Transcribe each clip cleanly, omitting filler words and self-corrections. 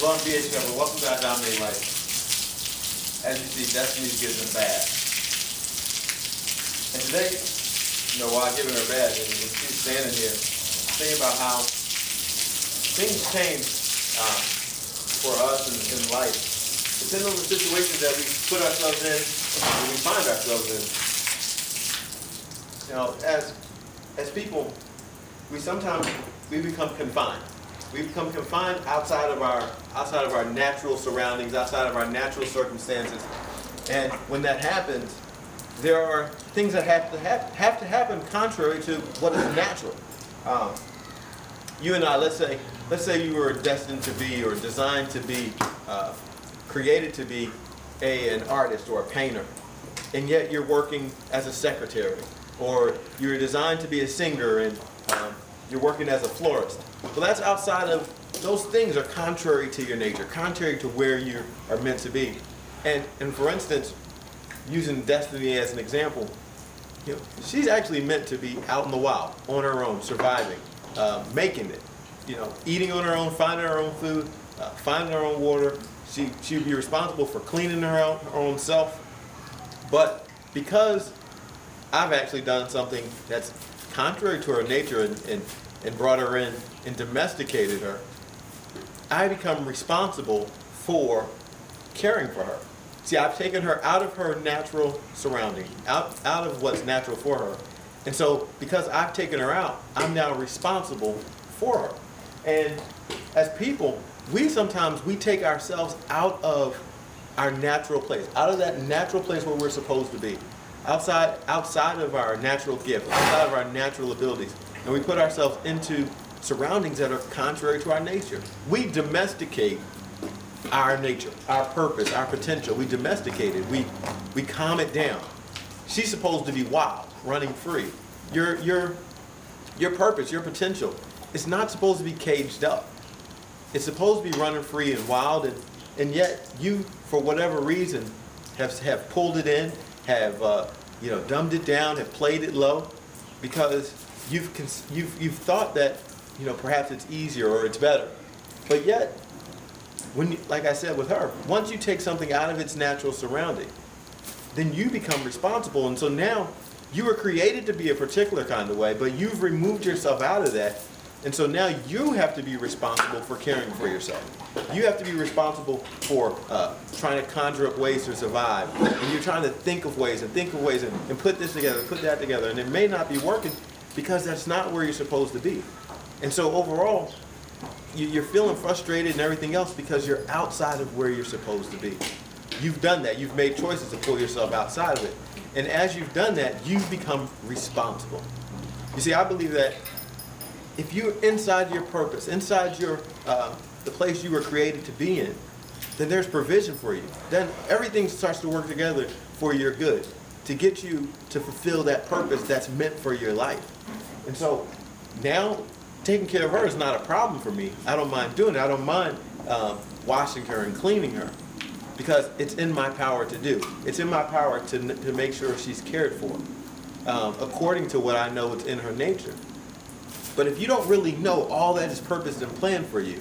Hello, I'm BH Cover. Welcome to iDominate Life. As you see, Destiny's giving a bath. And today, while giving her a bath, and she's standing here, thinking about how things change for us in life. Depending on the situations that we put ourselves in, and we find ourselves in. As people, we become confined. We become confined outside of our natural surroundings, outside of our natural circumstances. And when that happens, there are things that have to happen contrary to what is natural. You and I, let's say you were destined to be, or designed to be, created to be an artist or a painter, and yet you're working as a secretary, or you're designed to be a singer and you're working as a florist. Well, that's outside of, those things are contrary to your nature, contrary to where you are meant to be. And for instance, using Destiny as an example, she's actually meant to be out in the wild, on her own, surviving, making it, eating on her own, finding her own food, finding her own water. She'd be responsible for cleaning her own self. But because I've actually done something that's contrary to her nature and brought her in and domesticated her, I become responsible for caring for her. See, I've taken her out of her natural surrounding, out of what's natural for her. And so because I've taken her out, I'm now responsible for her. And as people, we take ourselves out of our natural place, out of that natural place where we're supposed to be, outside of our natural gift, outside of our natural abilities, and we put ourselves into surroundings that are contrary to our nature. We domesticate our nature, our purpose, our potential. We domesticate it. We calm it down. She's supposed to be wild, running free. Your purpose, your potential, it's not supposed to be caged up. It's supposed to be running free and wild, and yet you, for whatever reason, have pulled it in, have dumbed it down, have played it low, because you've thought that perhaps it's easier or it's better. But yet, like I said with her, once you take something out of its natural surrounding, then you become responsible. And so now you were created to be a particular kind of way, but you've removed yourself out of that. And so now you have to be responsible for caring for yourself. You have to be responsible for trying to conjure up ways to survive. And you're trying to think of ways and put this together, put that together. And it may not be working because that's not where you're supposed to be. And so overall, you're feeling frustrated and everything else because you're outside of where you're supposed to be. You've done that. You've made choices to pull yourself outside of it. And as you've done that, you've become responsible. You see, I believe that if you're inside your purpose, inside the place you were created to be in, then there's provision for you. Then everything starts to work together for your good, to get you to fulfill that purpose that's meant for your life. And so now, taking care of her is not a problem for me. I don't mind doing it. I don't mind washing her and cleaning her, because it's in my power to do. It's in my power to make sure she's cared for, according to what I know is in her nature. But if you don't really know all that is purposed and planned for you,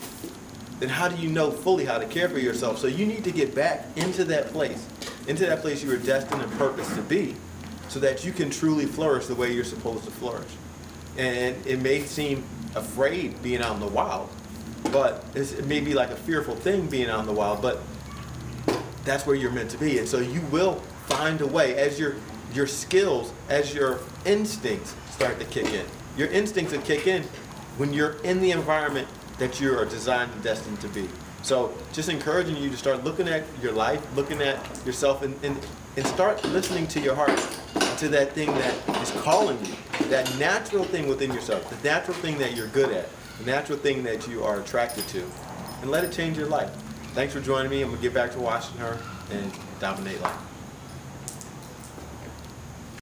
then how do you know fully how to care for yourself? So you need to get back into that place you were destined and purposed to be, so that you can truly flourish the way you're supposed to flourish. And it may seem afraid being out in the wild, but it may be like a fearful thing being out in the wild, but that's where you're meant to be. And so you will find a way as your skills, as your instincts start to kick in. Your instincts will kick in when you're in the environment that you are designed and destined to be. So just encouraging you to start looking at your life, looking at yourself, and start listening to your heart, to that thing that is calling you, that natural thing within yourself, the natural thing that you're good at, the natural thing that you are attracted to, and let it change your life. Thanks for joining me. I'm going to get back to watching her and dominate life.